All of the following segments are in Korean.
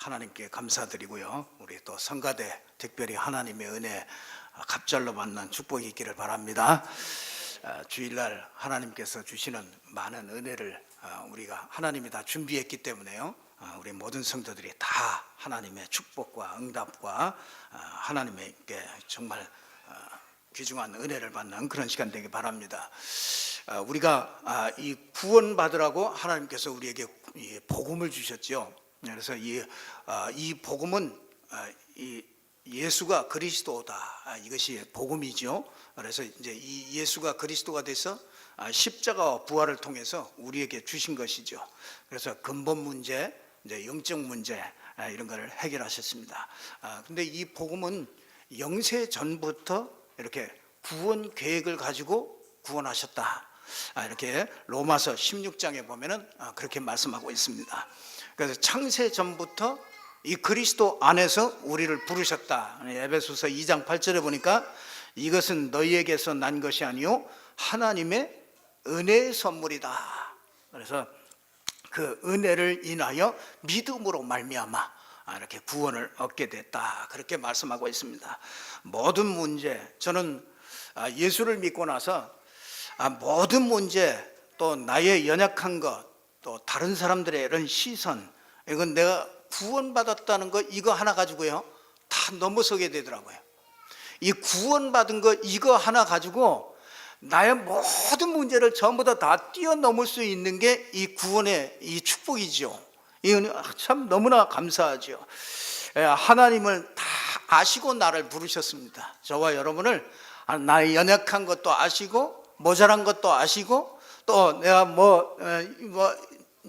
하나님께 감사드리고요. 우리 또 성가대 특별히 하나님의 은혜 갑절로 받는 축복이 있기를 바랍니다. 주일날 하나님께서 주시는 많은 은혜를 우리가 하나님이 다 준비했기 때문에요. 우리 모든 성도들이 다 하나님의 축복과 응답과 하나님께 정말 귀중한 은혜를 받는 그런 시간 되기 바랍니다. 우리가 이 구원 받으라고 하나님께서 우리에게 복음을 주셨죠. 그래서 이 복음은 예수가 그리스도다, 이것이 복음이죠. 그래서 이제 이 예수가 그리스도가 돼서 십자가와 부활을 통해서 우리에게 주신 것이죠. 그래서 근본 문제, 이제 영적 문제 이런 것을 해결하셨습니다. 근데 이 복음은 영세 전부터 이렇게 구원 계획을 가지고 구원하셨다, 이렇게 로마서 16장에 보면은 그렇게 말씀하고 있습니다. 그래서 창세 전부터 이 그리스도 안에서 우리를 부르셨다. 에베소서 2장 8절에 보니까 이것은 너희에게서 난 것이 아니요 하나님의 은혜의 선물이다. 그래서 그 은혜를 인하여 믿음으로 말미암아 이렇게 구원을 얻게 됐다, 그렇게 말씀하고 있습니다. 모든 문제, 저는 예수를 믿고 나서 모든 문제, 또 나의 연약한 것, 또 다른 사람들의 이런 시선, 이건 내가 구원받았다는 거 이거 하나 가지고요 다 넘어서게 되더라고요. 이 구원받은 거 이거 하나 가지고 나의 모든 문제를 전부 다 뛰어넘을 수 있는 게 이 구원의 이 축복이죠. 이건 참 너무나 감사하죠. 하나님을 다 아시고 나를 부르셨습니다. 저와 여러분을 나의 연약한 것도 아시고 모자란 것도 아시고 또 내가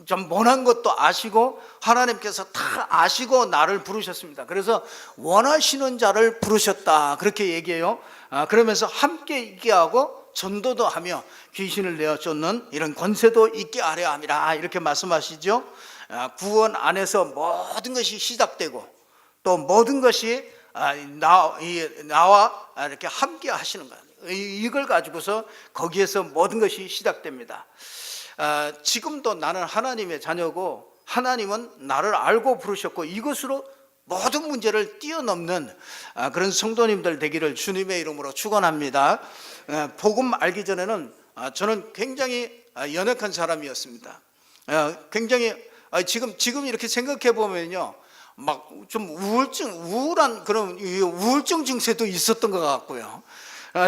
좀 못한 것도 아시고 하나님께서 다 아시고 나를 부르셨습니다. 그래서 원하시는 자를 부르셨다, 그렇게 얘기해요. 그러면서 함께 있게 하고 전도도 하며 귀신을 내어 쫓는 이런 권세도 있게 하려 함이라, 이렇게 말씀하시죠. 구원 안에서 모든 것이 시작되고 또 모든 것이 나와 이렇게 함께 하시는 것, 이걸 가지고서 거기에서 모든 것이 시작됩니다. 지금도 나는 하나님의 자녀고 하나님은 나를 알고 부르셨고 이것으로 모든 문제를 뛰어넘는 그런 성도님들 되기를 주님의 이름으로 축원합니다. 복음 알기 전에는 저는 굉장히 연약한 사람이었습니다. 굉장히 지금 이렇게 생각해 보면요, 막 좀 우울한 그런 우울증 증세도 있었던 것 같고요.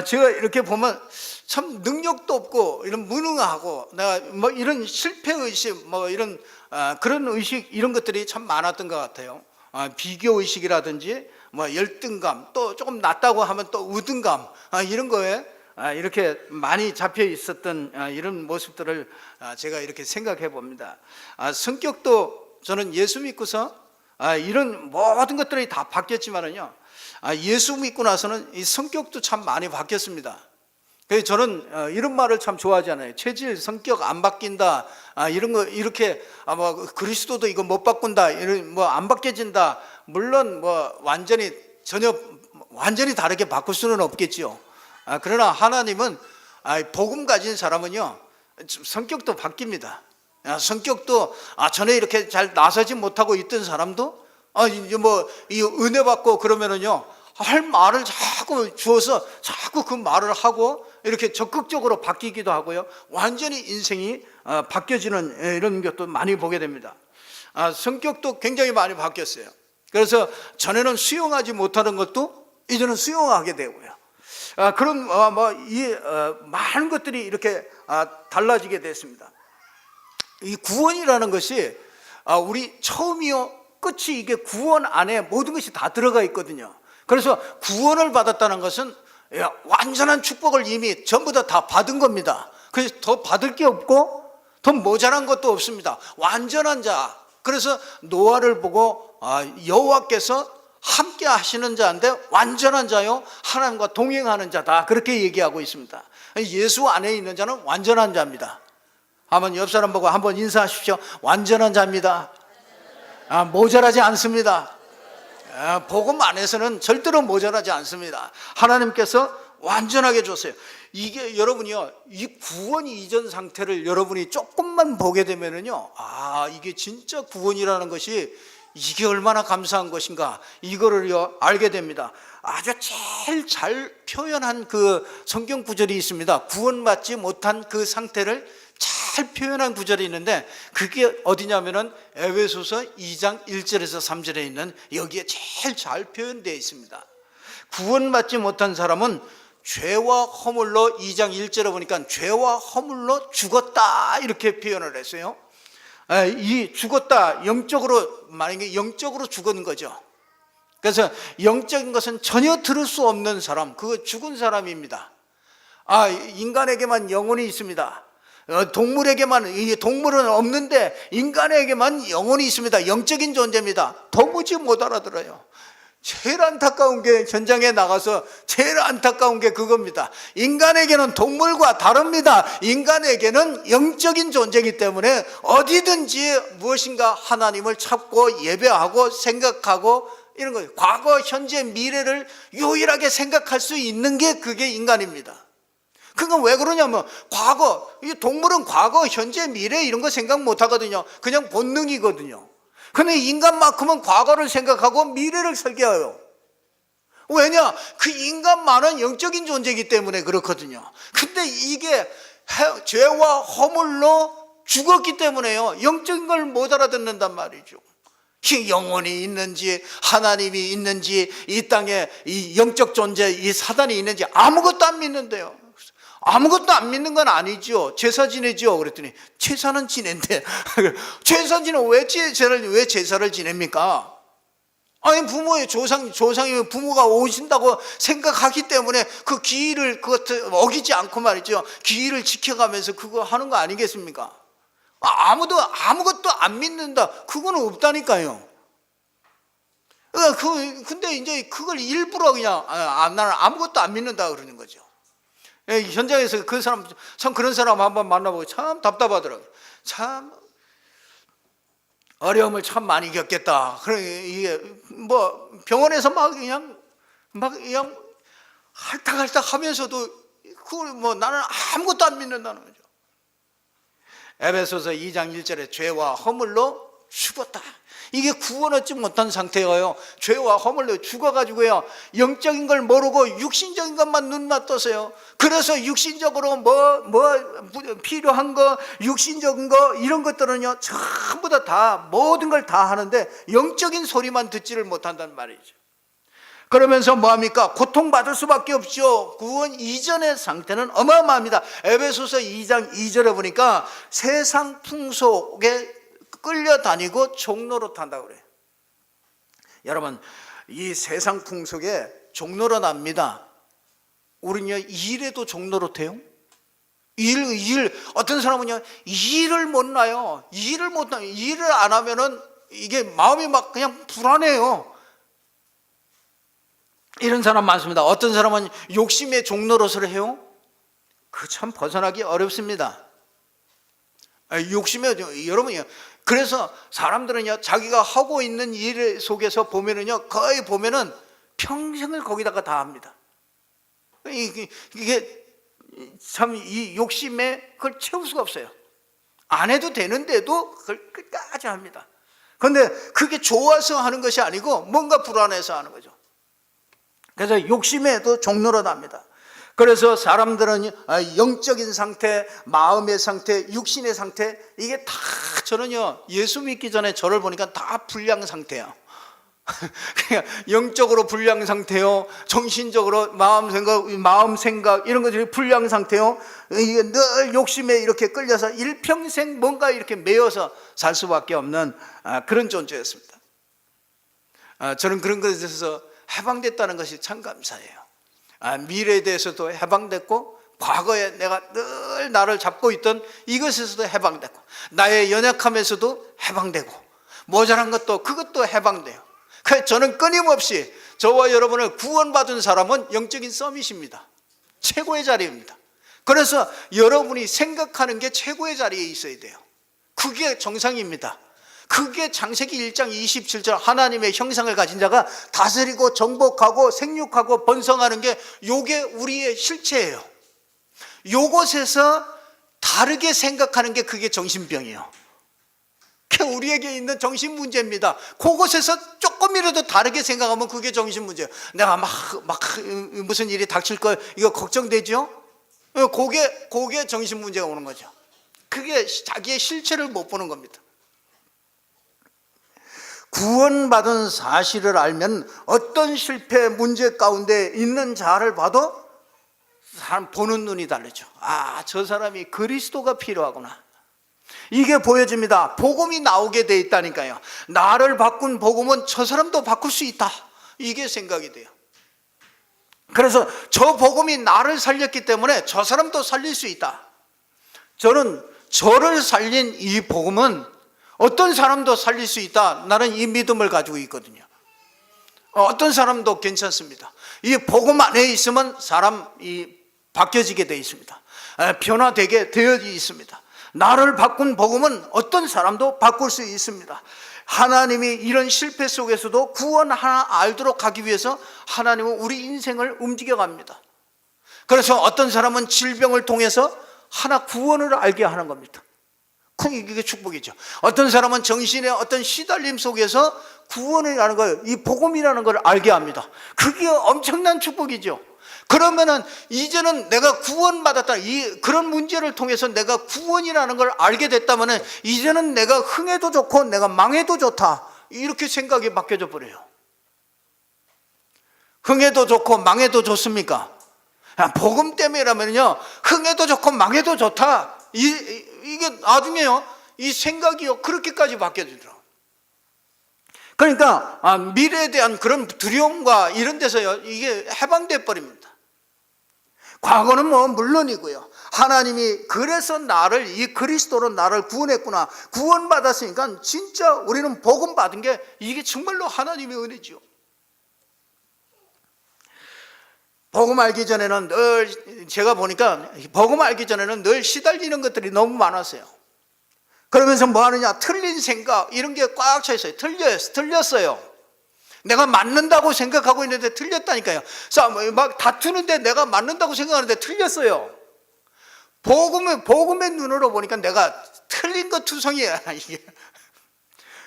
제가 이렇게 보면 참 능력도 없고 이런 무능하고 내가 뭐 이런 실패 의식, 뭐 이런 그런 의식, 이런 것들이 참 많았던 것 같아요. 비교 의식이라든지 뭐 열등감, 또 조금 낫다고 하면 또 우등감, 이런 거에 이렇게 많이 잡혀 있었던 이런 모습들을 제가 이렇게 생각해 봅니다. 성격도 저는 예수 믿고서 이런 모든 것들이 다 바뀌었지만은요, 예수 믿고 나서는 이 성격도 참 많이 바뀌었습니다. 그래서 저는 이런 말을 참 좋아하지 않아요. 체질, 성격 안 바뀐다, 이런 거 이렇게 뭐 그리스도도 이거 못 바꾼다, 이런 뭐 안 바뀌어진다. 물론 뭐 완전히 다르게 바꿀 수는 없겠지요. 그러나 하나님은 복음 가진 사람은요 성격도 바뀝니다. 성격도 전에 이렇게 잘 나서지 못하고 있던 사람도 이제 뭐 이 은혜 받고 그러면은요 할 말을 자꾸 주어서 자꾸 그 말을 하고 이렇게 적극적으로 바뀌기도 하고요, 완전히 인생이 바뀌어지는 이런 것도 많이 보게 됩니다. 성격도 굉장히 많이 바뀌었어요. 그래서 전에는 수용하지 못하는 것도 이제는 수용하게 되고요. 그런 많은 것들이 이렇게 달라지게 됐습니다. 이 구원이라는 것이 우리 처음이요 끝이, 이게 구원 안에 모든 것이 다 들어가 있거든요. 그래서 구원을 받았다는 것은 완전한 축복을 이미 전부 다 받은 겁니다. 그래서 더 받을 게 없고 더 모자란 것도 없습니다. 완전한 자. 그래서 노아를 보고 여호와께서 함께 하시는 자인데 완전한 자요 하나님과 동행하는 자다, 그렇게 얘기하고 있습니다. 예수 안에 있는 자는 완전한 자입니다. 한번 옆 사람 보고 한번 인사하십시오. 완전한 자입니다. 모자라지 않습니다. 복음 안에서는 절대로 모자라지 않습니다. 하나님께서 완전하게 줬어요. 이게 여러분이요, 이 구원 이전 상태를 여러분이 조금만 보게 되면은요, 이게 진짜 구원이라는 것이 이게 얼마나 감사한 것인가, 이거를 알게 됩니다. 아주 제일 잘 표현한 그 성경 구절이 있습니다. 구원받지 못한 그 상태를 잘 표현한 구절이 있는데, 그게 어디냐면은 에베소서 2장 1절에서 3절에 있는, 여기에 제일 잘 표현되어 있습니다. 구원받지 못한 사람은 죄와 허물로, 2장 1절에 보니까 죄와 허물로 죽었다 이렇게 표현을 했어요. 이 죽었다, 영적으로, 만약에 영적으로 죽은 거죠. 그래서 영적인 것은 전혀 들을 수 없는 사람, 그거 죽은 사람입니다. 인간에게만 영혼이 있습니다. 동물에게만, 동물은 없는데 인간에게만 영혼이 있습니다. 영적인 존재입니다. 도무지 못 알아들어요. 제일 안타까운 게, 현장에 나가서 제일 안타까운 게 그겁니다. 인간에게는 동물과 다릅니다. 인간에게는 영적인 존재이기 때문에 어디든지 무엇인가 하나님을 찾고 예배하고 생각하고 이런 거예요. 과거, 현재, 미래를 유일하게 생각할 수 있는 게 그게 인간입니다. 그건 왜 그러냐면, 과거, 동물은 과거, 현재, 미래 이런 거 생각 못 하거든요. 그냥 본능이거든요. 근데 인간만큼은 과거를 생각하고 미래를 설계해요. 왜냐? 그 인간만은 영적인 존재이기 때문에 그렇거든요. 근데 이게 죄와 허물로 죽었기 때문에요, 영적인 걸 못 알아듣는단 말이죠. 영혼이 있는지 하나님이 있는지 이 땅에 이 영적 존재, 이 사단이 있는지 아무것도 안 믿는데요. 아무것도 안 믿는 건 아니죠. 제사 지내죠. 그랬더니 제사는 지낸대. 제사 지내, 왜 제사를 지냅니까? 아니, 부모의 조상이면 부모가 오신다고 생각하기 때문에 그 기일을 어기지 않고 말이죠, 기일을 지켜가면서 그거 하는 거 아니겠습니까? 아무것도 안 믿는다, 그거는 없다니까요. 근데 이제 그걸 일부러 그냥 나는 아무것도 안 믿는다 그러는 거죠. 현장에서 그 사람, 참 그런 사람 한번 만나보고 참 답답하더라고요. 참 어려움을 참 많이 겪겠다. 이게 뭐 병원에서 막 그냥 할딱할딱 하면서도 그걸 뭐 나는 아무것도 안 믿는다는 거죠. 에베소서 2장 1절에 죄와 허물로 죽었다. 이게 구원 얻지 못한 상태예요. 죄와 허물로 죽어가지고요, 영적인 걸 모르고 육신적인 것만 눈만 떴어요. 그래서 육신적으로 뭐 필요한 거, 육신적인 거 이런 것들은요 전부 다 모든 걸 다 하는데 영적인 소리만 듣지를 못한단 말이죠. 그러면서 뭐합니까? 고통받을 수밖에 없죠. 구원 이전의 상태는 어마어마합니다. 에베소서 2장 2절에 보니까 세상 풍속에 끌려다니고 종로로 탄다고 그래요. 여러분, 이 세상 풍속에 종로로 납니다. 우리는요, 일에도 종로로 돼요. 어떤 사람은요, 일을 못 나요. 일을 안 하면은 이게 마음이 막 그냥 불안해요. 이런 사람 많습니다. 어떤 사람은 욕심의 종노릇을 해요. 그 참 벗어나기 어렵습니다. 여러분이요. 그래서 사람들은요, 자기가 하고 있는 일 속에서 보면은요, 거의 보면은 평생을 거기다가 다 합니다. 이게 참 이 욕심에 그걸 채울 수가 없어요. 안 해도 되는데도 그걸 끝까지 합니다. 그런데 그게 좋아서 하는 것이 아니고 뭔가 불안해서 하는 거죠. 그래서 욕심에도 종로로 납니다. 그래서 사람들은 영적인 상태, 마음의 상태, 육신의 상태, 이게 다, 저는요 예수 믿기 전에 저를 보니까 다 불량 상태예요. 영적으로 불량 상태요, 정신적으로 마음 생각 이런 것들이 불량 상태요. 이게 늘 욕심에 이렇게 끌려서 일평생 뭔가 이렇게 매여서 살 수밖에 없는 그런 존재였습니다. 저는 그런 것에 대해서 해방됐다는 것이 참 감사해요. 미래에 대해서도 해방됐고, 과거에 내가 늘 나를 잡고 있던 이것에서도 해방됐고, 나의 연약함에서도 해방되고, 모자란 것도 그것도 해방돼요. 그래서 저는 끊임없이 저와 여러분을 구원받은 사람은 영적인 서밋입니다. 최고의 자리입니다. 그래서 여러분이 생각하는 게 최고의 자리에 있어야 돼요. 그게 정상입니다. 그게 창세기 1장 27절 하나님의 형상을 가진 자가 다스리고 정복하고 생육하고 번성하는 게 요게 우리의 실체예요. 요것에서 다르게 생각하는 게 그게 정신병이에요. 그게 우리에게 있는 정신 문제입니다. 그곳에서 조금이라도 다르게 생각하면 그게 정신 문제예요. 내가 막 무슨 일이 닥칠 거 이거 걱정되죠? 그게 정신 문제가 오는 거죠. 그게 자기의 실체를 못 보는 겁니다. 구원받은 사실을 알면 어떤 실패 문제 가운데 있는 자를 봐도 사람 보는 눈이 다르죠. 아, 저 사람이 그리스도가 필요하구나. 이게 보여집니다. 복음이 나오게 돼 있다니까요. 나를 바꾼 복음은 저 사람도 바꿀 수 있다. 이게 생각이 돼요. 그래서 저 복음이 나를 살렸기 때문에 저 사람도 살릴 수 있다. 저는 저를 살린 이 복음은 어떤 사람도 살릴 수 있다. 나는 이 믿음을 가지고 있거든요. 어떤 사람도 괜찮습니다. 이 복음 안에 있으면 사람이 바뀌어지게 되어 있습니다. 변화되게 되어 있습니다. 나를 바꾼 복음은 어떤 사람도 바꿀 수 있습니다. 하나님이 이런 실패 속에서도 구원 하나 알도록 하기 위해서 하나님은 우리 인생을 움직여갑니다. 그래서 어떤 사람은 질병을 통해서 하나 구원을 알게 하는 겁니다. 이게 축복이죠. 어떤 사람은 정신의 어떤 시달림 속에서 구원이라는 걸, 이 복음이라는 걸 알게 합니다. 그게 엄청난 축복이죠. 그러면은 이제는 내가 구원받았다, 그런 문제를 통해서 내가 구원이라는 걸 알게 됐다면은 이제는 내가 흥해도 좋고 내가 망해도 좋다, 이렇게 생각이 바뀌어져 버려요. 흥해도 좋고 망해도 좋습니까? 복음 때문이라면요, 흥해도 좋고 망해도 좋다, 이게 나중에요, 이 생각이요 그렇게까지 바뀌어지더라고요. 그러니까 미래에 대한 그런 두려움과 이런 데서요 이게 해방돼 버립니다. 과거는 물론이고요, 하나님이 그래서 나를, 이 그리스도로 나를 구원했구나, 구원받았으니까 진짜 우리는 복음 받은 게 이게 정말로 하나님의 은혜죠. 복음 알기 전에는 늘, 제가 보니까 복음 알기 전에는 늘 시달리는 것들이 너무 많았어요. 그러면서 뭐 하느냐, 틀린 생각 이런 게 꽉 차 있어요. 틀렸어요. 내가 맞는다고 생각하고 있는데 틀렸다니까요. 막 다투는데 내가 맞는다고 생각하는데 틀렸어요. 복음의 눈으로 보니까 내가 틀린 것 투성이야, 이게.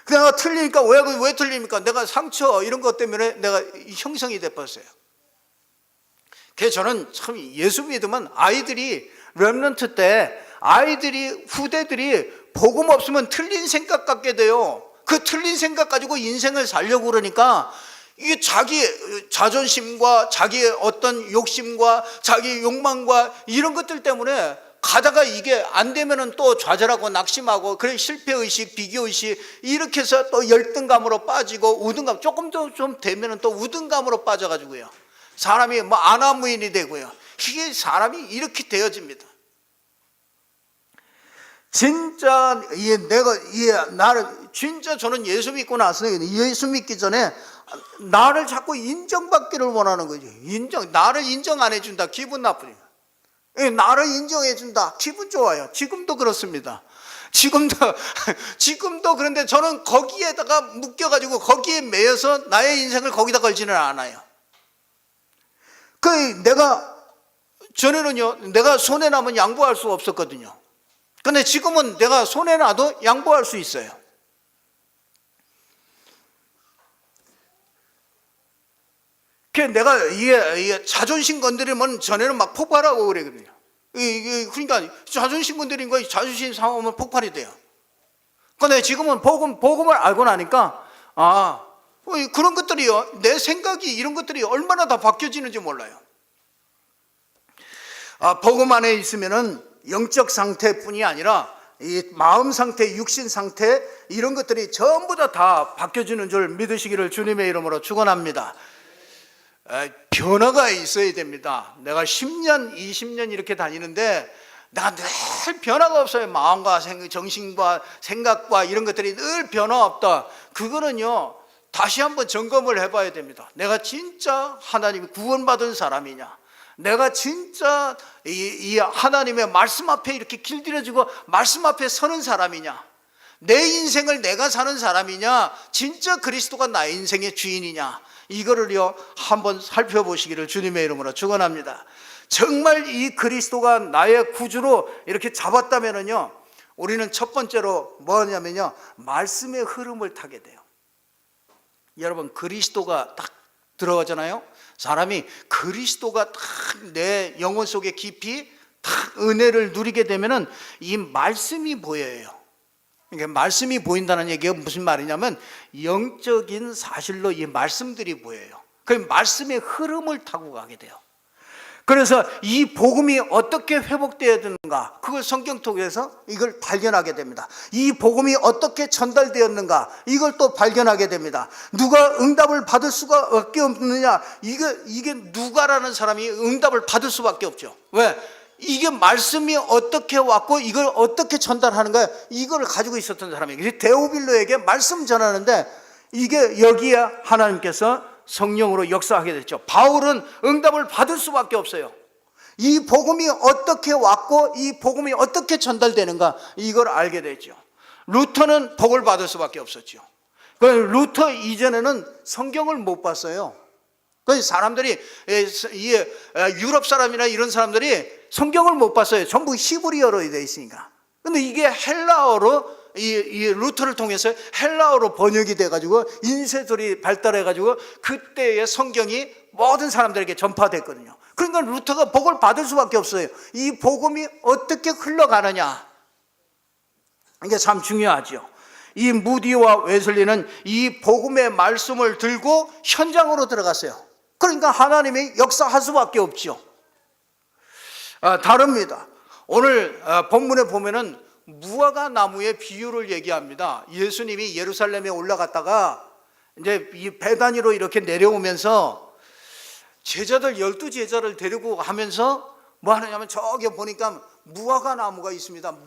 내가 틀리니까 왜 틀립니까? 내가 상처 이런 것 때문에 내가 형성이 돼버렸어요. 그래서 저는 참 예수 믿으면 아이들이 렘넌트 때 아이들이, 후대들이 복음 없으면 틀린 생각 갖게 돼요. 그 틀린 생각 가지고 인생을 살려고 그러니까 이게 자기 자존심과 자기의 어떤 욕심과 자기 욕망과 이런 것들 때문에 가다가 이게 안 되면은 또 좌절하고 낙심하고, 그래 실패의식, 비교의식 이렇게 해서 또 열등감으로 빠지고 우등감, 조금 더 좀 되면은 또 우등감으로 빠져가지고요, 사람이 안하무인이 되고요. 이게 사람이 이렇게 되어집니다. 진짜 진짜 저는 예수 믿고 나서, 예수 믿기 전에 나를 자꾸 인정받기를 원하는 거죠. 나를 인정 안 해준다, 기분 나쁘니까. 나를 인정해준다, 기분 좋아요. 지금도 그렇습니다. 지금도 그런데 저는 거기에다가 묶여가지고 거기에 매여서 나의 인생을 거기다 걸지는 않아요. 전에는요, 내가 손해나면 양보할 수 없었거든요. 근데 지금은 내가 손해나도 양보할 수 있어요. 내가 이게 자존심 건드리면 전에는 막 폭발하고 그러거든요. 그러니까 자존심 건드린 거, 자존심 상하면 폭발이 돼요. 근데 지금은 복음을 알고 나니까 그런 것들이요, 내 생각이 이런 것들이 얼마나 다 바뀌어지는지 몰라요. 복음 안에 있으면은 영적 상태뿐이 아니라 이 마음 상태, 육신 상태 이런 것들이 전부 다 바뀌어지는 줄 믿으시기를 주님의 이름으로 축원합니다. 변화가 있어야 됩니다. 내가 10년, 20년 이렇게 다니는데 내가 늘 변화가 없어요. 마음과 정신과 생각과 이런 것들이 늘 변화 없다. 그거는요, 다시 한번 점검을 해봐야 됩니다. 내가 진짜 하나님이 구원받은 사람이냐, 내가 진짜 이 하나님의 말씀 앞에 이렇게 길들여지고 말씀 앞에 서는 사람이냐, 내 인생을 내가 사는 사람이냐, 진짜 그리스도가 나의 인생의 주인이냐, 이거를요 한번 살펴보시기를 주님의 이름으로 축원합니다. 정말 이 그리스도가 나의 구주로 이렇게 잡았다면은요, 우리는 첫 번째로 뭐냐면요, 말씀의 흐름을 타게 돼요. 여러분, 그리스도가 딱 들어가잖아요. 사람이 그리스도가 딱 내 영혼 속에 깊이 딱 은혜를 누리게 되면은 이 말씀이 보여요. 그러니까 말씀이 보인다는 얘기가 무슨 말이냐면 영적인 사실로 이 말씀들이 보여요. 그 말씀의 흐름을 타고 가게 돼요. 그래서 이 복음이 어떻게 회복되어야 되는가, 그걸 성경 통해서 이걸 발견하게 됩니다. 이 복음이 어떻게 전달되었는가, 이걸 또 발견하게 됩니다. 누가 응답을 받을 수밖에 없느냐, 이게 누가라는 사람이 응답을 받을 수밖에 없죠. 왜? 이게 말씀이 어떻게 왔고 이걸 어떻게 전달하는가, 이걸 가지고 있었던 사람이에요. 데오빌로에게 말씀 전하는데 이게 여기에 하나님께서 성령으로 역사하게 됐죠. 바울은 응답을 받을 수밖에 없어요. 이 복음이 어떻게 왔고 이 복음이 어떻게 전달되는가, 이걸 알게 됐죠. 루터는 복을 받을 수밖에 없었죠. 루터 이전에는 성경을 못 봤어요. 그래서 사람들이, 유럽 사람이나 이런 사람들이 성경을 못 봤어요. 전부 히브리어로 되어 있으니까. 근데 이게 헬라어로, 이 루터를 통해서 헬라어로 번역이 돼가지고 인쇄술이 발달해가지고 그때의 성경이 모든 사람들에게 전파됐거든요. 그러니까 루터가 복을 받을 수밖에 없어요. 이 복음이 어떻게 흘러가느냐, 이게 참 중요하죠. 이 무디와 웨슬리는 이 복음의 말씀을 들고 현장으로 들어갔어요. 그러니까 하나님이 역사할 수밖에 없죠. 다릅니다. 오늘 본문에 보면은 무화과 나무의 비유를 얘기합니다. 예수님이 예루살렘에 올라갔다가 이제 이 베다니로 이렇게 내려오면서 제자들, 12제자를 데리고 가면서 뭐 하느냐면 저기 보니까 무화과 나무가 있습니다.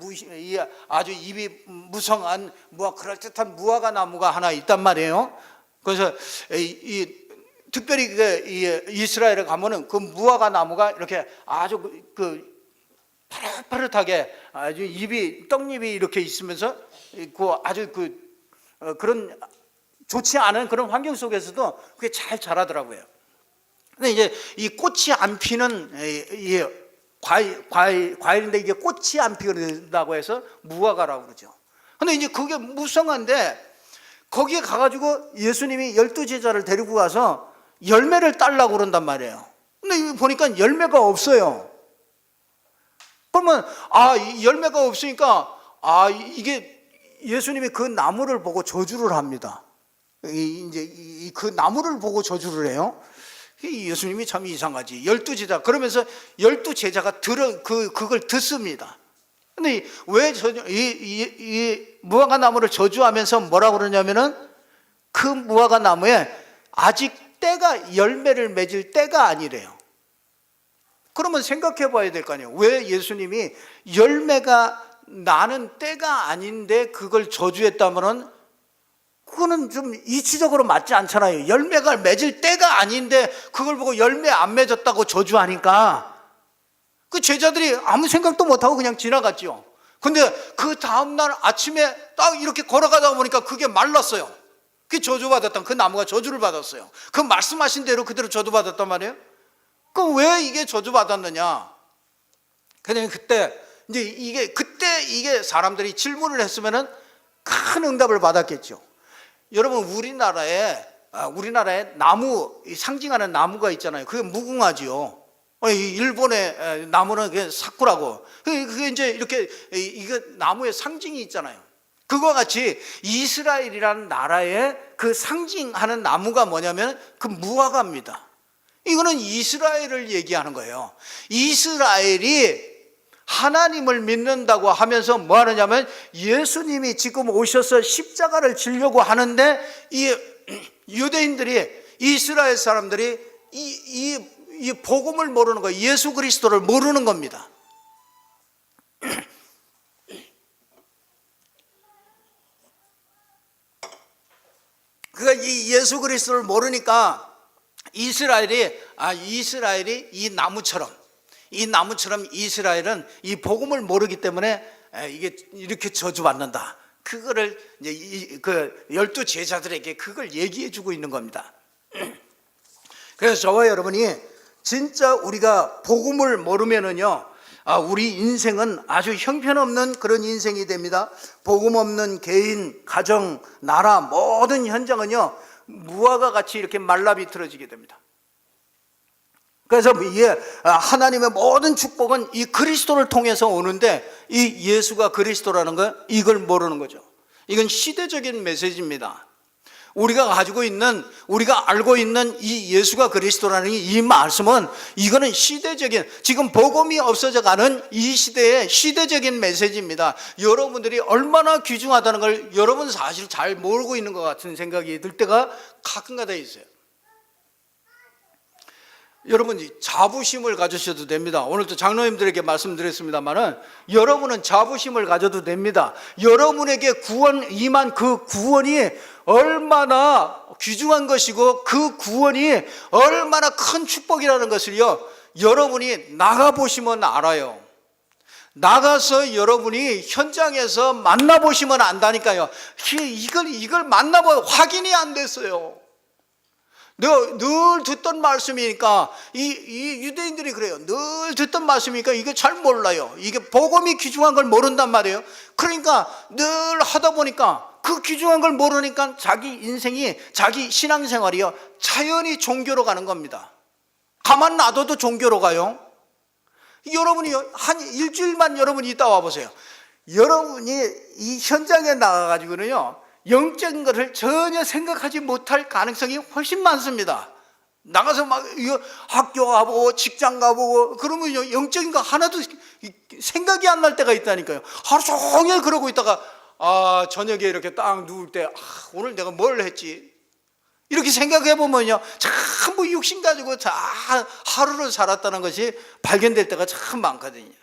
아주 잎이 무성한 그럴듯한 무화과 나무가 하나 있단 말이에요. 그래서 특별히 이스라엘에 가면은 그 무화과 나무가 이렇게 아주 파릇파릇하게 아주 떡잎이 이렇게 있으면서 아주 그런 좋지 않은 그런 환경 속에서도 그게 잘 자라더라고요. 근데 이제 이 꽃이 안 피는 과일인데 이게 꽃이 안 피는다고 해서 무화과라고 그러죠. 근데 이제 그게 무성한데 거기에 가가지고 예수님이 12제자를 데리고 가서 열매를 따려고 그런단 말이에요. 근데 보니까 열매가 없어요. 그러면 열매가 없으니까 이게 예수님이 그 나무를 보고 저주를 합니다. 이제 그 나무를 보고 저주를 해요. 예수님이 참 이상하지. 12제자 그러면서 12제자가 그걸 듣습니다. 근데 왜 이 무화과 나무를 저주하면서 뭐라고 그러냐면은 그 무화과 나무에 아직 열매를 맺을 때가 아니래요. 그러면 생각해 봐야 될 거 아니에요. 왜 예수님이 열매가 나는 때가 아닌데 그걸 저주했다면은 그거는 좀 이치적으로 맞지 않잖아요. 열매가 맺을 때가 아닌데 그걸 보고 열매 안 맺었다고 저주하니까 그 제자들이 아무 생각도 못하고 그냥 지나갔죠. 근데 그 다음날 아침에 딱 이렇게 걸어가다 보니까 그게 말랐어요. 그게 저주받았던, 그 나무가 저주를 받았어요. 그 말씀하신 대로 그대로 저주받았단 말이에요. 그럼 왜 이게 저주받았느냐? 그냥 그때 이게 사람들이 질문을 했으면은 큰 응답을 받았겠죠. 여러분, 우리나라에 나무, 상징하는 나무가 있잖아요. 그게 무궁화지요. 일본의 나무는 그게 사쿠라고. 그게 이제 이렇게 이거 나무의 상징이 있잖아요. 그와 같이 이스라엘이라는 나라의 그 상징하는 나무가 뭐냐면 그 무화과입니다. 이거는 이스라엘을 얘기하는 거예요. 이스라엘이 하나님을 믿는다고 하면서 뭐 하느냐면 예수님이 지금 오셔서 십자가를 지려고 하는데 이 유대인들이, 이스라엘 사람들이 이 복음을 모르는 거예요. 예수 그리스도를 모르는 겁니다. 그러니까 이 예수 그리스도를 모르니까 이스라엘이 이 나무처럼 이스라엘은 이 복음을 모르기 때문에 이게 이렇게 저주받는다. 그거를 이제 그 12제자들에게 그걸 얘기해 주고 있는 겁니다. 그래서 저와 여러분이 진짜 우리가 복음을 모르면은요, 우리 인생은 아주 형편없는 그런 인생이 됩니다. 복음 없는 개인, 가정, 나라 모든 현장은요 무화과 같이 이렇게 말라비틀어지게 됩니다. 그래서 하나님의 모든 축복은 이 그리스도를 통해서 오는데, 이 예수가 그리스도라는 거, 이걸 모르는 거죠. 이건 시대적인 메시지입니다. 우리가 알고 있는 이 예수가 그리스도라는 이 말씀은, 이거는 시대적인, 지금 복음이 없어져 가는 이 시대의 시대적인 메시지입니다. 여러분들이 얼마나 귀중하다는 걸 여러분 사실 잘 모르고 있는 것 같은 생각이 들 때가 가끔가다 있어요. 여러분 자부심을 가지셔도 됩니다. 오늘도 장로님들에게 말씀드렸습니다만은, 여러분은 자부심을 가져도 됩니다. 여러분에게 구원 임한 그 구원이 얼마나 귀중한 것이고, 그 구원이 얼마나 큰 축복이라는 것을요 여러분이 나가보시면 알아요. 나가서 여러분이 현장에서 만나보시면 안다니까요. 이걸 만나보면 확인이 안 됐어요. 늘 듣던 말씀이니까, 이 유대인들이 그래요. 늘 듣던 말씀이니까 이게 잘 몰라요. 이게 복음이 귀중한 걸 모른단 말이에요. 그러니까 늘 하다 보니까, 그 귀중한 걸 모르니까 자기 인생이, 자기 신앙생활이요 자연히 종교로 가는 겁니다. 가만 놔둬도 종교로 가요. 여러분이요 한 일주일만 여러분이 있다 와보세요. 여러분이 이 현장에 나가가지고는요 영적인 것을 전혀 생각하지 못할 가능성이 훨씬 많습니다. 나가서 막 학교 가보고 직장 가보고 그러면 영적인 거 하나도 생각이 안 날 때가 있다니까요. 하루 종일 그러고 있다가 저녁에 이렇게 딱 누울 때 오늘 내가 뭘 했지? 이렇게 생각해 보면요 전부 육신 가지고 다 하루를 살았다는 것이 발견될 때가 참 많거든요.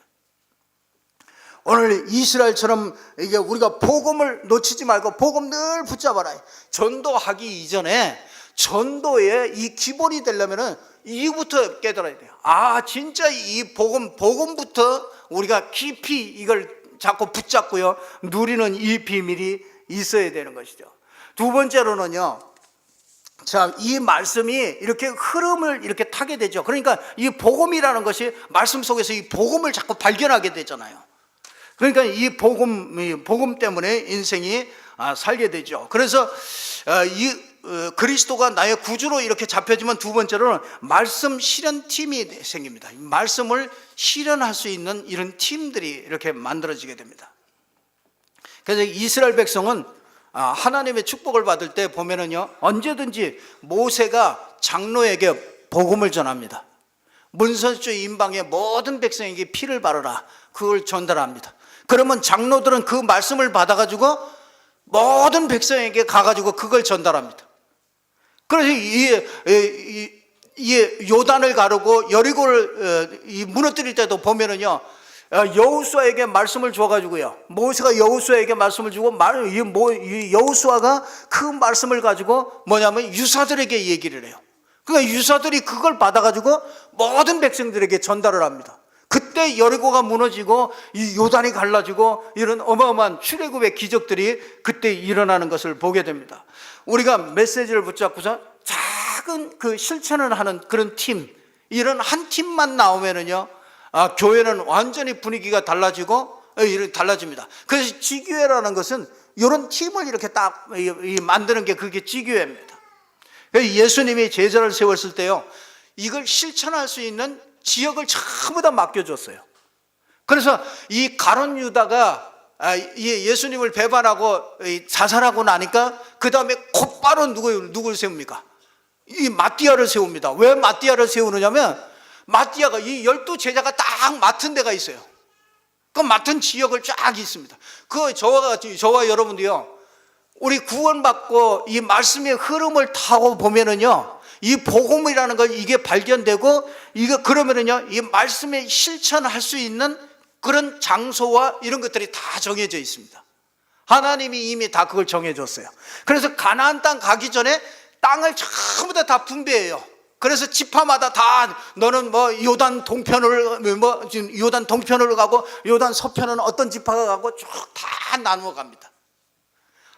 오늘 이스라엘처럼 이게 우리가 복음을 놓치지 말고 복음 늘 붙잡아라. 전도하기 이전에 전도의 이 기본이 되려면은 이부터 깨달아야 돼요. 진짜 이 복음부터 우리가 깊이 이걸 자꾸 붙잡고요 누리는 이 비밀이 있어야 되는 것이죠. 두 번째로는요, 자, 이 말씀이 이렇게 흐름을 이렇게 타게 되죠. 그러니까 이 복음이라는 것이 말씀 속에서 이 복음을 자꾸 발견하게 되잖아요. 그러니까 이 복음 때문에 인생이 살게 되죠. 그래서 그리스도가 나의 구주로 이렇게 잡혀지면, 두 번째로는 말씀 실현팀이 생깁니다. 말씀을 실현할 수 있는 이런 팀들이 이렇게 만들어지게 됩니다. 그래서 이스라엘 백성은 하나님의 축복을 받을 때 보면은요 언제든지 모세가 장로에게 복음을 전합니다. 문설주 임방의 모든 백성에게 피를 바르라, 그걸 전달합니다. 그러면 장로들은 그 말씀을 받아가지고 모든 백성에게 가가지고 그걸 전달합니다. 그래서 이 요단을 가르고 여리고를 무너뜨릴 때도 보면은요 여호수아에게 말씀을 줘가지고요, 모세가 여호수아에게 말씀을 주고 여호수아가 그 말씀을 가지고 유사들에게 얘기를 해요. 그러니까 유사들이 그걸 받아가지고 모든 백성들에게 전달을 합니다. 그때 여리고가 무너지고 이 요단이 갈라지고 이런 어마어마한 출애굽의 기적들이 그때 일어나는 것을 보게 됩니다. 우리가 메시지를 붙잡고서 작은 그 실천을 하는 그런 팀, 이런 한 팀만 나오면은요 교회는 완전히 분위기가 달라집니다. 그래서 지교회라는 것은 이런 팀을 이렇게 딱 만드는 게 그게 지교회입니다. 예수님이 제자를 세웠을 때요 이걸 실천할 수 있는 지역을 전부 다 맡겨줬어요. 그래서 이 가룟 유다가 예수님을 배반하고 자살하고 나니까 그 다음에 곧바로 누굴 세웁니까? 이 마띠아를 세웁니다. 왜 마띠아를 세우느냐면, 마띠아가 이 12제자가 딱 맡은 데가 있어요. 그 맡은 지역을 쫙 있습니다. 저와 여러분도요 우리 구원받고 이 말씀의 흐름을 타고 보면은요 이 복음이라는 걸 이게 발견되고, 그러면은요 이 말씀에 실천할 수 있는 그런 장소와 이런 것들이 다 정해져 있습니다. 하나님이 이미 다 그걸 정해줬어요. 그래서 가나안 땅 가기 전에 땅을 전부 다 분배해요. 그래서 지파마다 다 너는 요단 동편을 요단 동편으로 가고 요단 서편은 어떤 지파가 가고 쭉 다 나누어 갑니다.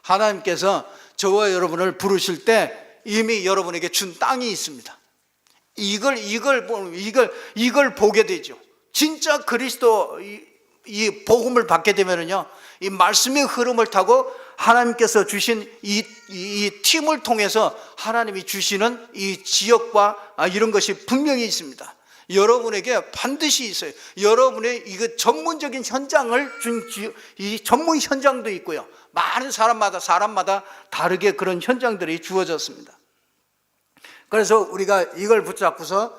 하나님께서 저와 여러분을 부르실 때 이미 여러분에게 준 땅이 있습니다. 이걸 보게 되죠. 진짜 그리스도 이 복음을 받게 되면은요, 이 말씀의 흐름을 타고 하나님께서 주신 이 팀을 통해서 하나님이 주시는 이 지역과 이런 것이 분명히 있습니다. 여러분에게 반드시 있어요. 여러분의 이거 전문적인 현장을 준 이 전문 현장도 있고요. 많은 사람마다 다르게 그런 현장들이 주어졌습니다. 그래서 우리가 이걸 붙잡고서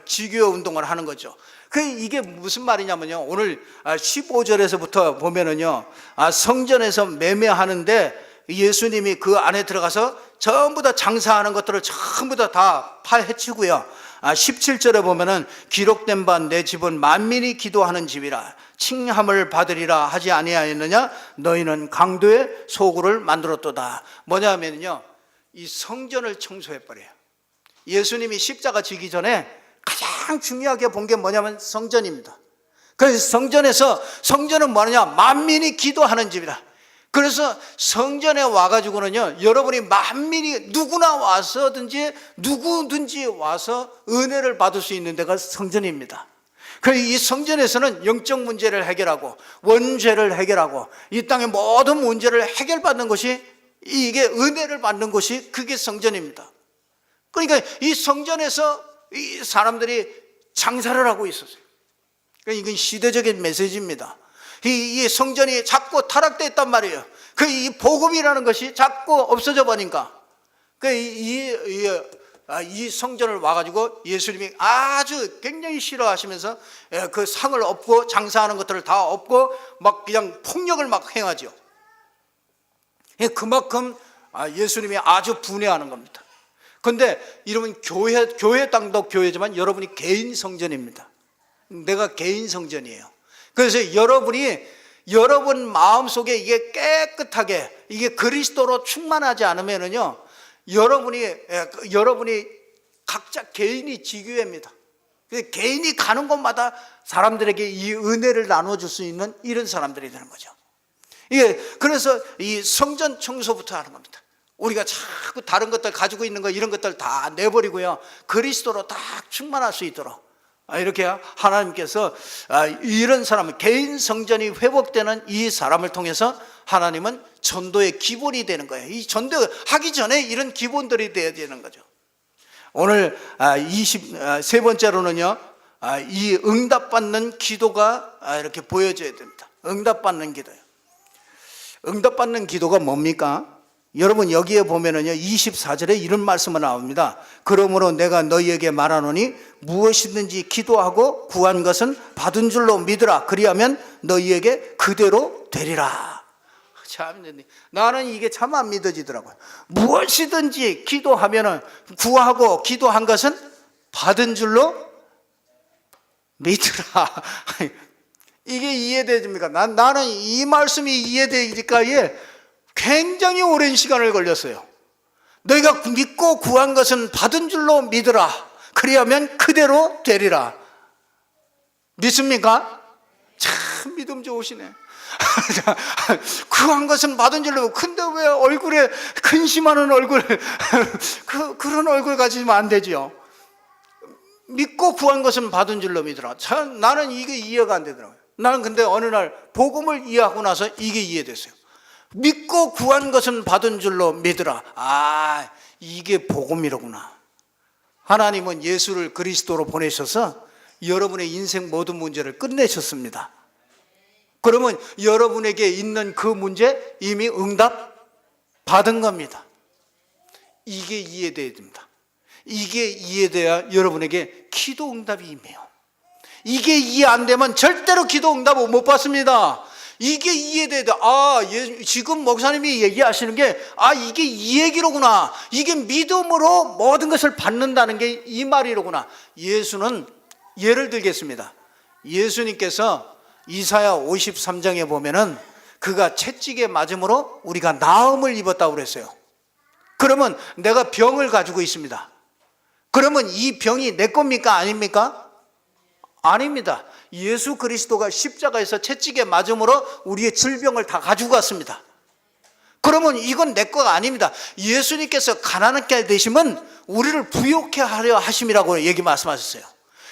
지교 운동을 하는 거죠. 이게 무슨 말이냐면요, 오늘 15절에서부터 보면은요, 성전에서 매매하는데 예수님이 그 안에 들어가서 전부 다 장사하는 것들을 전부 다 파헤치고요. 17절에 보면은 기록된 바 내 집은 만민이 기도하는 집이라 칭함을 받으리라 하지 아니하였느냐, 너희는 강도의 소굴을 만들었도다. 뭐냐면요, 이 성전을 청소해버려요. 예수님이 십자가 지기 전에 가장 중요하게 본 게 뭐냐면 성전입니다. 그래서 성전은 뭐냐, 만민이 기도하는 집이라. 그래서 성전에 와가지고는요, 여러분이 만민이 누구든지 와서 은혜를 받을 수 있는 데가 성전입니다. 그래서 이 성전에서는 영적 문제를 해결하고 원죄를 해결하고 이 땅의 모든 문제를 해결받는 것이, 이게 은혜를 받는 것이 그게 성전입니다. 그러니까 이 성전에서 이 사람들이 장사를 하고 있었어요. 그러니까 이건 시대적인 메시지입니다. 이 성전이 자꾸 타락되어 있단 말이에요. 이 복음이라는 것이 자꾸 없어져 버리니까 이 성전을 와가지고 예수님이 아주 굉장히 싫어하시면서 그 상을 엎고 장사하는 것들을 다 엎고 막 그냥 폭력을 막 행하죠. 그만큼 예수님이 아주 분해하는 겁니다. 그런데 이러면 교회 땅도 교회지만 여러분이 개인 성전입니다. 내가 개인 성전이에요. 그래서 여러분 마음속에 이게 깨끗하게 이게 그리스도로 충만하지 않으면은요, 여러분이 각자 개인이 지교회입니다. 개인이 가는 곳마다 사람들에게 이 은혜를 나눠줄 수 있는 이런 사람들이 되는 거죠. 그래서 이 성전 청소부터 하는 겁니다. 우리가 자꾸 다른 것들 가지고 있는 거 이런 것들 다 내버리고요, 그리스도로 다 충만할 수 있도록 이렇게 하나님께서 이런 사람을, 개인 성전이 회복되는 이 사람을 통해서 하나님은 전도의 기본이 되는 거예요. 이 전도하기 전에 이런 기본들이 돼야 되는 거죠. 오늘 23번째로는요, 이 응답받는 기도가 이렇게 보여져야 됩니다. 응답받는 기도요. 응답받는 기도가 뭡니까? 여러분 여기에 보면은요, 24절에 이런 말씀이 나옵니다. 그러므로 내가 너희에게 말하노니 무엇이든지 기도하고 구한 것은 받은 줄로 믿으라. 그리하면 너희에게 그대로 되리라. 참, 나는 이게 참 안 믿어지더라고요. 무엇이든지 기도하면은, 구하고 기도한 것은 받은 줄로 믿으라. 이게 이해되십니까? 나는 이 말씀이 이해되기까지 굉장히 오랜 시간을 걸렸어요. 너희가 믿고 구한 것은 받은 줄로 믿으라. 그리하면 그대로 되리라. 믿습니까? 참 믿음 좋으시네. 구한 것은 받은 줄로. 근데 왜 얼굴에 근심하는 얼굴, 그런 얼굴 가지면 안 되지요. 믿고 구한 것은 받은 줄로 믿으라. 참, 나는 이게 이해가 안 되더라고요. 나는 근데 어느 날 복음을 이해하고 나서 이게 이해됐어요. 믿고 구한 것은 받은 줄로 믿으라. 이게 복음이로구나. 하나님은 예수를 그리스도로 보내셔서 여러분의 인생 모든 문제를 끝내셨습니다. 그러면 여러분에게 있는 그 문제 이미 응답 받은 겁니다. 이게 이해돼야 됩니다. 이게 이해돼야 여러분에게 기도 응답이 임해요. 이게 이해 안 되면 절대로 기도 응답을 못 받습니다. 이게 이해돼야 돼. 지금 목사님이 얘기하시는 게, 이게 이 얘기로구나. 이게 믿음으로 모든 것을 받는다는 게 이 말이로구나. 예수는, 예를 들겠습니다. 예수님께서 이사야 53장에 보면은 그가 채찍에 맞음으로 우리가 나음을 입었다고 그랬어요. 그러면 내가 병을 가지고 있습니다. 그러면 이 병이 내 겁니까? 아닙니까? 아닙니다. 예수 그리스도가 십자가에서 채찍에 맞음으로 우리의 질병을 다 가지고 갔습니다. 그러면 이건 내 거가 아닙니다. 예수님께서 가난하게 되시면 우리를 부욕해 하려 하심이라고 말씀하셨어요.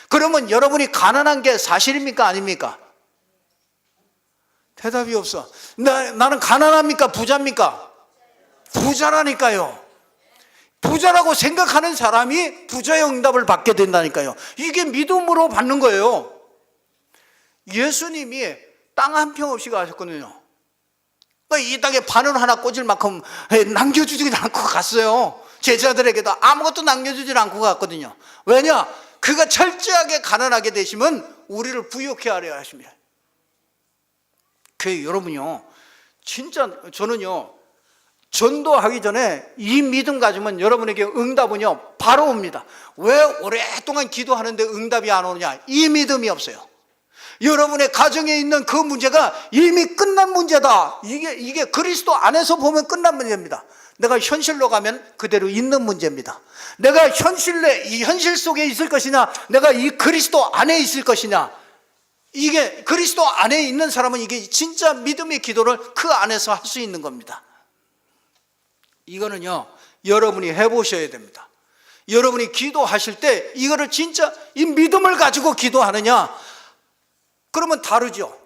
그러면 여러분이 가난한 게 사실입니까? 아닙니까? 대답이 없어. 나는 가난합니까? 부자입니까? 부자라니까요. 부자라고 생각하는 사람이 부자의 응답을 받게 된다니까요. 이게 믿음으로 받는 거예요. 예수님이 땅 한 평 없이 가셨거든요. 이 땅에 바늘 하나 꽂을 만큼 남겨주지 않고 갔어요. 제자들에게도 아무것도 남겨주지 않고 갔거든요. 왜냐? 그가 철저하게 가난하게 되시면 우리를 부욕해 하려 하십니다. 여러분요, 진짜 저는요, 전도하기 전에 이 믿음 가지면 여러분에게 응답은요 바로 옵니다. 왜 오랫동안 기도하는데 응답이 안 오느냐? 이 믿음이 없어요. 여러분의 가정에 있는 그 문제가 이미 끝난 문제다. 이게 그리스도 안에서 보면 끝난 문제입니다. 내가 현실로 가면 그대로 있는 문제입니다. 내가 이 현실 속에 있을 것이냐, 내가 이 그리스도 안에 있을 것이냐. 이게 그리스도 안에 있는 사람은 이게 진짜 믿음의 기도를 그 안에서 할 수 있는 겁니다. 이거는요, 여러분이 해보셔야 됩니다. 여러분이 기도하실 때 이거를 진짜 이 믿음을 가지고 기도하느냐? 그러면 다르죠.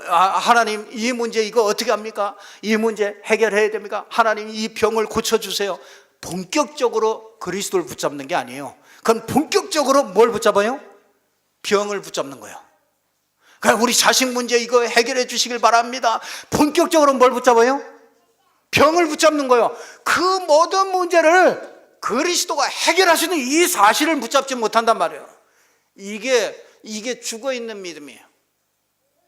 하나님, 이 문제 이거 어떻게 합니까? 이 문제 해결해야 됩니까? 하나님, 이 병을 고쳐주세요. 본격적으로 그리스도를 붙잡는 게 아니에요. 그건 본격적으로 뭘 붙잡아요? 병을 붙잡는 거예요. 그러니까 우리 자식 문제 이거 해결해 주시길 바랍니다. 본격적으로 뭘 붙잡아요? 병을 붙잡는 거예요. 그 모든 문제를 그리스도가 해결하시는 이 사실을 붙잡지 못한단 말이에요. 이게 죽어있는 믿음이에요.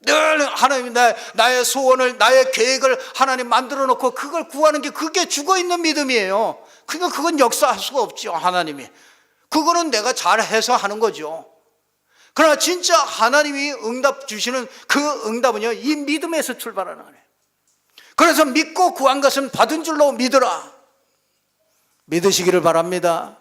늘 하나님 나의 소원을, 나의 계획을 하나님 만들어 놓고 그걸 구하는 게 그게 죽어있는 믿음이에요. 그러니까 그건 역사할 수가 없죠. 하나님이 그거는 내가 잘해서 하는 거죠. 그러나 진짜 하나님이 응답 주시는 그 응답은요, 이 믿음에서 출발하는 거예요. 그래서 믿고 구한 것은 받은 줄로 믿으라. 믿으시기를 바랍니다.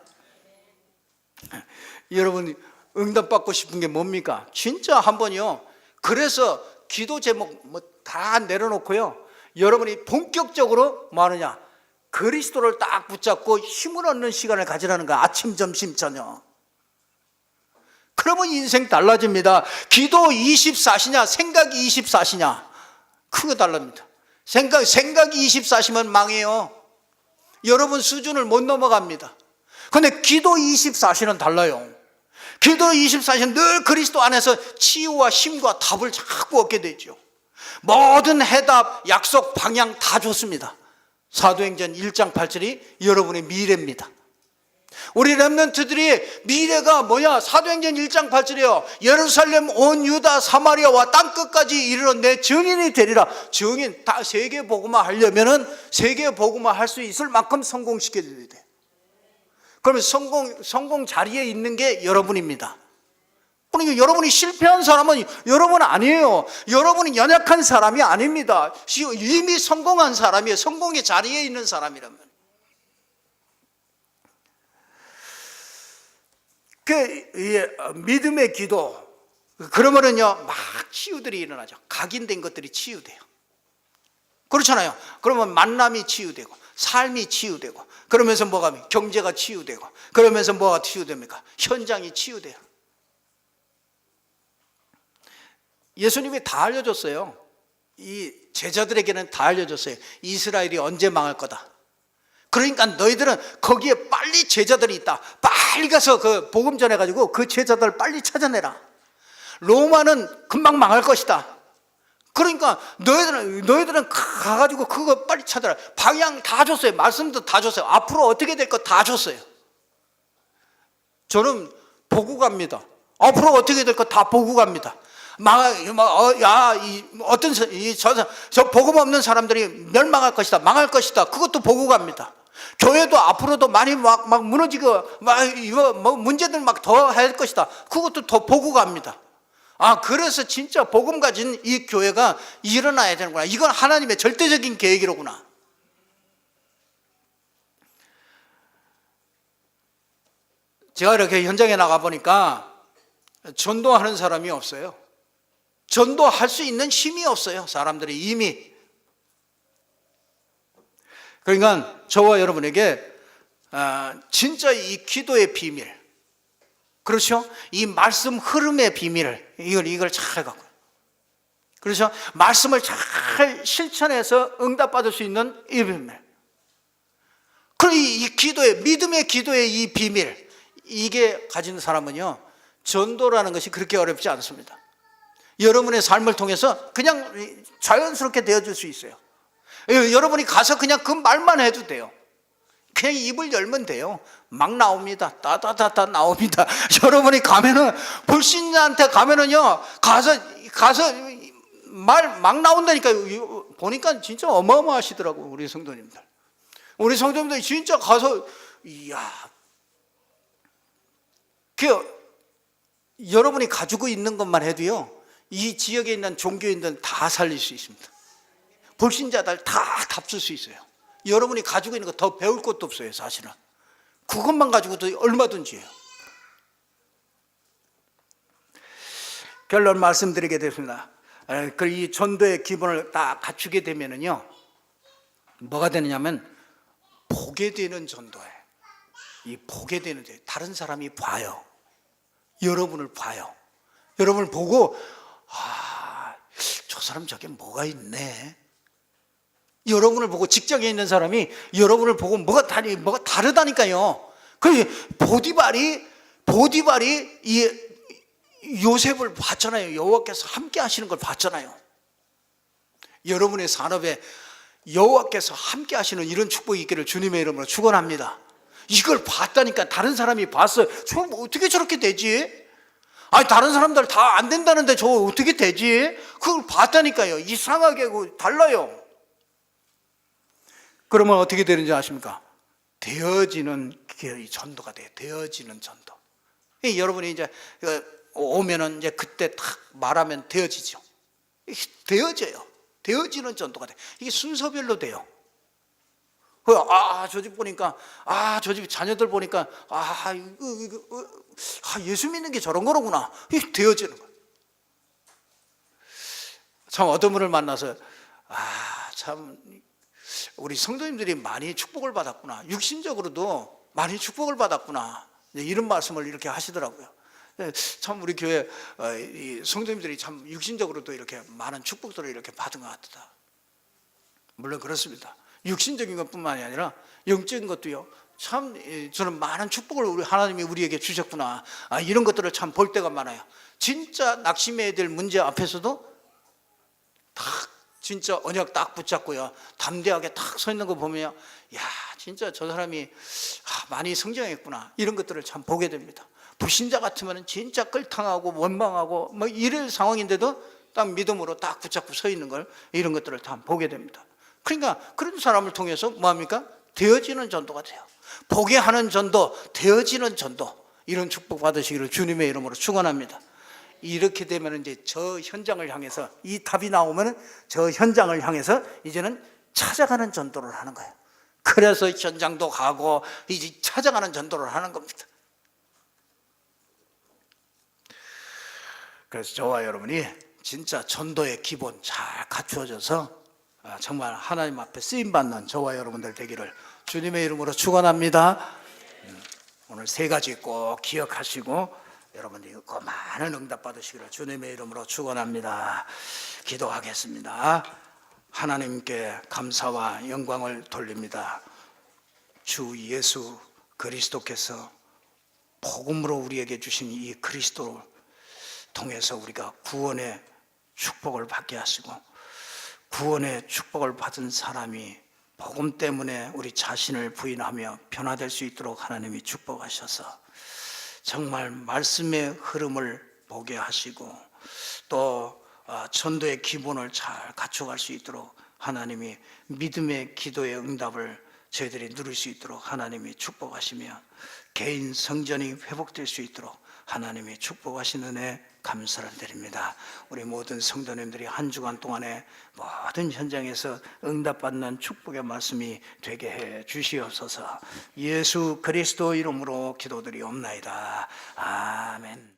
여러분, 응답받고 싶은 게 뭡니까? 진짜 한번요, 그래서 기도 제목 다 내려놓고요, 여러분이 본격적으로 뭐 하느냐? 그리스도를 딱 붙잡고 힘을 얻는 시간을 가지라는 거야. 아침, 점심, 저녁. 그러면 인생 달라집니다. 기도 24시냐, 생각이 24시냐, 그거 달라집니다. 생각이 24시면 망해요. 여러분 수준을 못 넘어갑니다. 근데 기도 24시는 달라요. 기도 24시는 늘 그리스도 안에서 치유와 힘과 답을 자꾸 얻게 되죠. 모든 해답, 약속, 방향 다 좋습니다. 사도행전 1장 8절이 여러분의 미래입니다. 우리 렘넌트들이 미래가 뭐냐? 사도행전 1장 8절이에요. 예루살렘 온 유다 사마리아와 땅끝까지 이르러 내 증인이 되리라. 증인, 다 세계 복음화 하려면은 세계 복음화 할 수 있을 만큼 성공시켜 줘야 돼요. 그러면 성공 자리에 있는 게 여러분입니다. 그러니까 여러분이 실패한 사람은 여러분 아니에요. 여러분은 연약한 사람이 아닙니다. 이미 성공한 사람이에요. 성공의 자리에 있는 사람이라면. 믿음의 기도, 그러면은요, 막 치유들이 일어나죠. 각인된 것들이 치유돼요. 그렇잖아요. 그러면 만남이 치유되고, 삶이 치유되고, 그러면서 뭐가, 경제가 치유되고, 그러면서 뭐가 치유됩니까? 현장이 치유돼요. 예수님이 다 알려줬어요. 이 제자들에게는 다 알려줬어요. 이스라엘이 언제 망할 거다. 그러니까 너희들은 거기에 빨리 제자들이 있다. 빨리 가서 그 복음 전해가지고 그 제자들을 빨리 찾아내라. 로마는 금방 망할 것이다. 그러니까 너희들은 가가지고 그거 빨리 찾아라. 방향 다 줬어요. 말씀도 다 줬어요. 앞으로 어떻게 될 거 다 줬어요. 저는 보고 갑니다. 앞으로 어떻게 될 거 다 보고 갑니다. 저 복음 없는 사람들이 멸망할 것이다, 망할 것이다. 그것도 보고 갑니다. 교회도 앞으로도 많이 막 무너지고 문제들 막 더 할 것이다. 그것도 더 보고 갑니다. 그래서 진짜 복음 가진 이 교회가 일어나야 되는구나. 이건 하나님의 절대적인 계획이로구나. 제가 이렇게 현장에 나가 보니까 전도하는 사람이 없어요. 전도할 수 있는 힘이 없어요. 사람들이 이미. 그러니까 저와 여러분에게 진짜 이 기도의 비밀, 그렇죠? 이 말씀 흐름의 비밀을 이걸 잘 갖고, 그렇죠? 말씀을 잘 실천해서 응답받을 수 있는 이 비밀. 그럼 이 기도의, 믿음의 기도의 이 비밀, 이게 가진 사람은요, 전도라는 것이 그렇게 어렵지 않습니다. 여러분의 삶을 통해서 그냥 자연스럽게 되어질 수 있어요. 여러분이 가서 그냥 그 말만 해도 돼요. 그냥 입을 열면 돼요. 막 나옵니다. 따다다다 나옵니다. 여러분이 가면은, 불신자한테 가면은요, 가서 말 막 나온다니까요. 보니까 진짜 어마어마하시더라고, 우리 성도님들. 우리 성도님들이 진짜 가서, 이야, 여러분이 가지고 있는 것만 해도요, 이 지역에 있는 종교인들 다 살릴 수 있습니다. 불신자들 다 답쓸 수 있어요. 여러분이 가지고 있는 거 더 배울 것도 없어요, 사실은. 그것만 가지고도 얼마든지 해요. 결론 말씀드리게 됐습니다. 이 전도의 기본을 딱 갖추게 되면은요, 뭐가 되느냐면, 보게 되는 전도예요. 이 보게 되는 전도. 다른 사람이 봐요. 여러분을 봐요. 여러분을 보고, 저 사람 저게 뭐가 있네. 여러분을 보고, 직장에 있는 사람이 여러분을 보고 뭐가 다르다니까요. 그 보디발이 이 요셉을 봤잖아요. 여호와께서 함께 하시는 걸 봤잖아요. 여러분의 산업에 여호와께서 함께 하시는 이런 축복이 있기를 주님의 이름으로 축원합니다. 이걸 봤다니까. 다른 사람이 봤어요. 저 어떻게 저렇게 되지? 다른 사람들 다 안 된다는데 저 어떻게 되지? 그걸 봤다니까요. 이상하게 달라요. 그러면 어떻게 되는지 아십니까? 되어지는 전도가 돼요. 되어지는 전도. 여러분이 이제 오면은 이제 그때 탁 말하면 되어지죠. 되어져요. 되어지는 전도가 돼요. 이게 순서별로 돼요. 저 집 보니까, 저 집 자녀들 보니까, 예수 믿는 게 저런 거로구나. 이게 되어지는 거예요. 참 어떤 분을 만나서, 참 우리 성도님들이 많이 축복을 받았구나. 육신적으로도 많이 축복을 받았구나. 이런 말씀을 이렇게 하시더라고요. 참 우리 교회 성도님들이 참 육신적으로도 이렇게 많은 축복들을 이렇게 받은 것 같다. 물론 그렇습니다. 육신적인 것뿐만이 아니라 영적인 것도요. 참 저는 많은 축복을 하나님이 우리에게 주셨구나. 이런 것들을 참 볼 때가 많아요. 진짜 낙심해야 될 문제 앞에서도 딱 진짜 언약 딱 붙잡고요, 담대하게 딱 서 있는 거 보면, 진짜 저 사람이 많이 성장했구나. 이런 것들을 참 보게 됩니다. 불신자 같으면 진짜 끌탕하고 원망하고 이럴 상황인데도 딱 믿음으로 딱 붙잡고 서 있는 걸, 이런 것들을 다 보게 됩니다. 그러니까 그런 사람을 통해서 뭐합니까? 되어지는 전도가 돼요. 보게 하는 전도, 되어지는 전도, 이런 축복 받으시기를 주님의 이름으로 축원합니다. 이렇게 되면 이제 저 현장을 향해서, 이 답이 나오면 저 현장을 향해서 이제는 찾아가는 전도를 하는 거예요. 그래서 현장도 가고 이제 찾아가는 전도를 하는 겁니다. 그래서 저와 여러분이 진짜 전도의 기본 잘 갖추어져서 정말 하나님 앞에 쓰임받는 저와 여러분들 되기를 주님의 이름으로 축원합니다. 오늘 세 가지 꼭 기억하시고 여러분들이 그 많은 응답 받으시기를 주님의 이름으로 축원합니다. 기도하겠습니다. 하나님께 감사와 영광을 돌립니다. 주 예수 그리스도께서 복음으로 우리에게 주신 이 그리스도를 통해서 우리가 구원의 축복을 받게 하시고, 구원의 축복을 받은 사람이 복음 때문에 우리 자신을 부인하며 변화될 수 있도록 하나님이 축복하셔서 정말 말씀의 흐름을 보게 하시고, 또 전도의 기본을 잘 갖춰갈 수 있도록 하나님이 믿음의 기도의 응답을 저희들이 누릴 수 있도록 하나님이 축복하시며, 개인 성전이 회복될 수 있도록 하나님이 축복하시는 은혜 감사를 드립니다. 우리 모든 성도님들이 한 주간 동안에 모든 현장에서 응답받는 축복의 말씀이 되게 해 주시옵소서. 예수 그리스도 이름으로 기도드리옵나이다. 아멘.